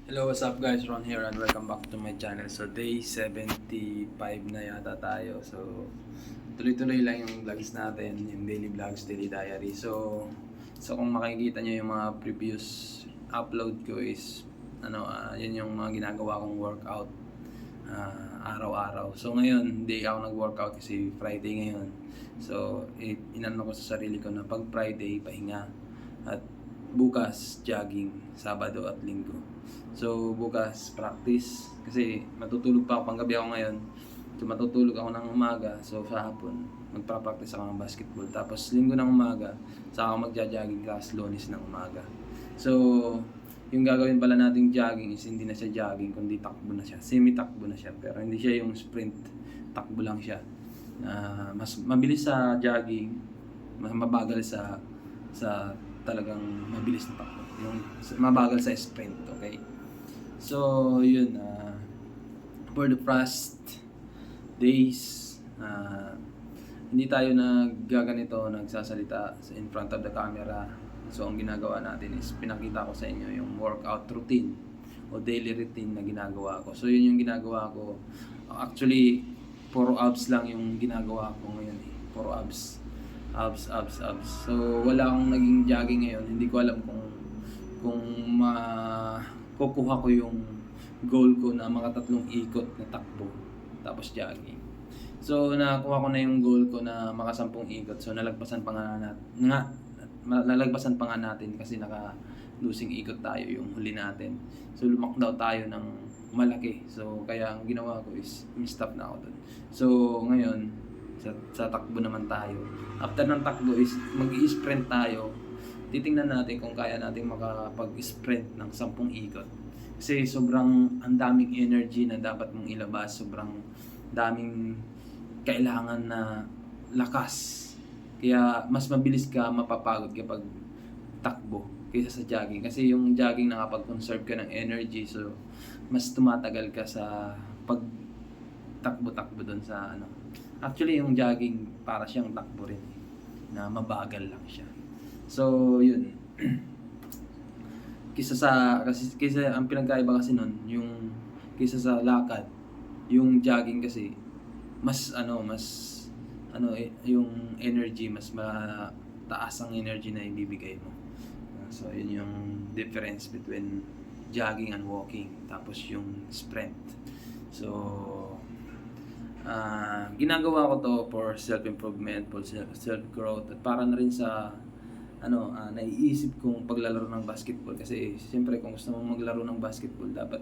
Hello, what's up guys? Ron here and welcome back to my channel. So day 75 na yata tayo. So tuloy-tuloy lang yung vlogs natin, yung daily vlogs, daily diary. So kung makikita nyo yung mga previous upload ko is yun yung mga ginagawa kong workout araw-araw. So ngayon, hindi ako nag-workout kasi Friday ngayon. So inano ko sa sarili ko na pag Friday, pahinga. At bukas, jogging, Sabado at Linggo. So bukas, practice. Kasi matutulog pa ako, panggabi ako ngayon. So matutulog ako ng umaga. So sa hapon, magpa-practice ako ng basketball. Tapos Linggo ng umaga, saka ako magja-jogging class, Lunes ng umaga. So yung gagawin pala nating jogging is hindi na siya jogging, kundi takbo na siya. Semi-takbo na siya. Pero hindi siya yung sprint, takbo lang siya. Mas mabilis sa jogging, mas mabagal sa talagang mabilis na takbo. Yung mabagal sa sprint, okay? So, yun. For the past days, hindi tayo naggaganito, nagsasalita in front of the camera. So, ang ginagawa natin is pinakita ko sa inyo yung workout routine o daily routine na ginagawa ko. So, yun yung ginagawa ko. Actually, puro abs lang yung ginagawa ko ngayon. Puro abs. Abs. So, wala akong naging jogging ngayon. Hindi ko alam kung kukuha ko yung goal ko na mga 3 ikot na takbo tapos jogging. So, nakakuha ko na yung goal ko na maka 10 ikot. So, nalagpasan pa nga natin kasi naka-losing ikot tayo yung huli natin. So, lumakdaw tayo ng malaki. So, kaya ang ginawa ko is stop na ako dun. So, ngayon, sa takbo naman tayo. After ng takbo is mag-i-sprint tayo. Titingnan natin kung kaya natin makapag-sprint ng 10 ikot. Kasi sobrang ang daming energy na dapat mong ilabas. Sobrang daming kailangan na lakas. Kaya mas mabilis ka mapapagod kapag takbo kaysa sa jogging. Kasi yung jogging nakapag-conserve ka ng energy. So, mas tumatagal ka sa pag takbo-takbo doon sa ano. Actually, yung jogging para siyang takbo rin na mabagal lang siya. So, yun. Kaysa ang pinagkaiba kasi nun, yung kaysa sa lakad, yung jogging kasi yung energy mas mataas ang energy na ibibigay mo. So, yun yung difference between jogging and walking. Tapos yung sprint. So, ginagawa ko to for self-improvement, for self-growth, at para na rin sa naiisip kong paglalaro ng basketball. Kasi siyempre kung gusto mong maglaro ng basketball, dapat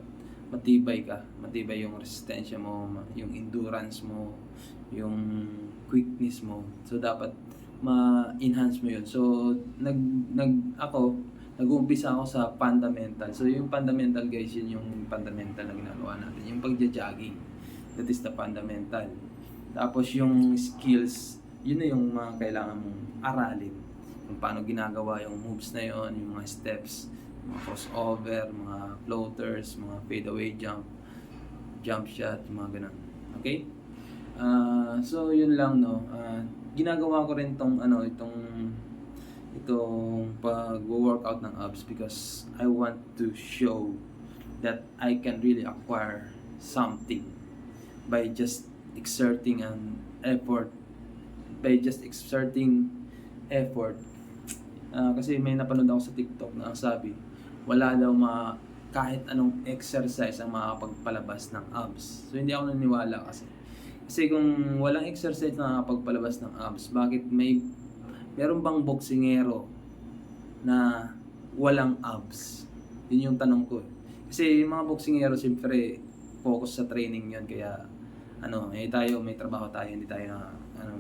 matibay yung resistensya mo, yung endurance mo, yung quickness mo. So dapat ma-enhance mo yun. So nag-uumpisa ako sa fundamental. So yung fundamental guys, yun yung fundamental na ginagawa natin, yung pagja-jogging. That is the fundamental. Tapos yung skills, yun na yung mga kailangan mong aralin. Kung paano ginagawa yung moves na yun, yung mga steps, mga crossover, mga floaters, mga fadeaway jump shot, mga ganun. Okay? So yun lang no. Ginagawa ko rin itong pag-workout ng abs because I want to show that I can really acquire something by just exerting effort. Kasi may napanood ako sa TikTok na ang sabi, wala daw kahit anong exercise ang makakapagpalabas ng abs. So hindi ako naniniwala kasi kung walang exercise na makakapagpalabas ng abs, bakit meron bang boksingero na walang abs? Yun yung tanong ko. Kasi yung mga boksingero siyempre focus sa training yun, kaya tayo may trabaho tayo, hindi tayo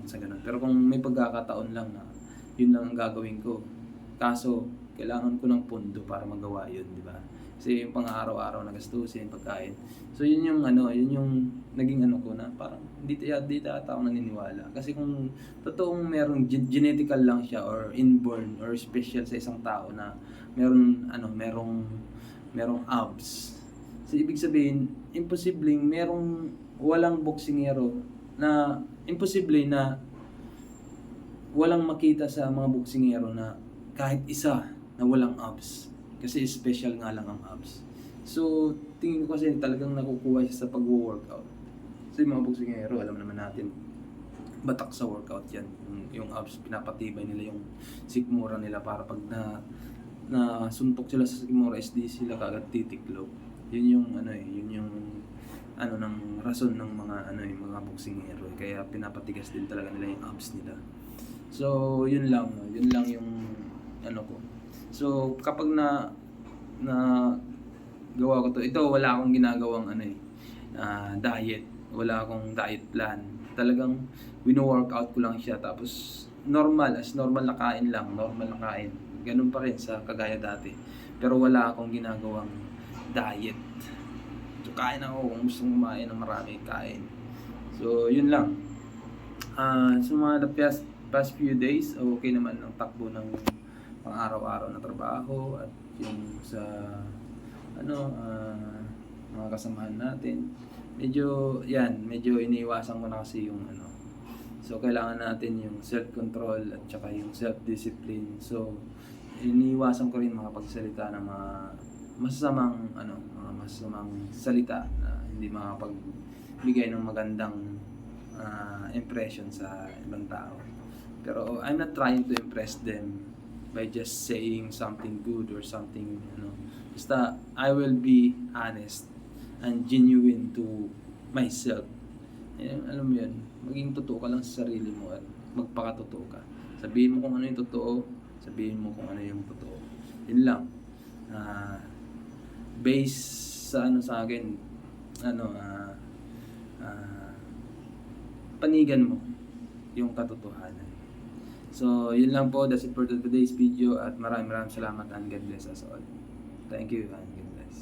sa ganun. Pero kung may pagkakataon lang na yun lang ang gagawin ko, kaso kailangan ko ng pondo para magawa yun, di ba? Kasi yung pang-araw-araw na gastusin, pagkain. So yun yung naging ko na parang hindi ata ako naniniwala. Kasi kung totoong merong genetical lang siya or inborn or special sa isang tao na merong abs. So ibig sabihin, walang boksingero na imposible na walang makita sa mga boksingero na kahit isa na walang abs. Kasi special nga lang ang abs. So, tingin ko kasi talagang nakukuha siya sa pag-workout. So, yung mga boksingero, alam naman natin, batak sa workout yan. Yung abs, pinapatibay nila yung sikmura nila para pag na suntok sila sa sikmura, SD sila kagad titiklop. Yun yung ano yun yung ano ng rason ng mga yung mga boksingero. Kaya pinapatigas din talaga nila yung abs nila. So, yun lang, no? Yun lang yung ano ko. So, kapag na gawa ko to, ito wala akong ginagawang diet. Wala akong diet plan. Talagang wino-workout ko lang siya, tapos normal na kain lang, normal na kain. Ganun pa rin sa kagaya dati. Pero wala akong ginagawang diet. So, kain ako kung gusto kumain ng marami, kain. So, yun lang. So mga past few days, okay naman ang takbo ng pang-araw-araw na trabaho at yung sa mga kasamahan natin. Medyo iniiwasan ko na kasi yung So kailangan natin yung self-control at saka yung self-discipline. So iniiwasan ko rin makapagsalita ng mga masasamang salita na hindi makapagbigay ng magandang impression sa ibang tao. Pero I'm not trying to impress them by just saying something good or something, Basta I will be honest and genuine to myself. Alam mo yun, maging totoo ka lang sa sarili mo at magpakatotoo ka. Sabihin mo kung ano yung totoo, sabihin mo kung ano yung totoo. Yun lang. Based sa sa akin, panigan mo yung katotohanan. So, yun lang po. That's it for today's video at maraming salamat and God bless us all. Thank you.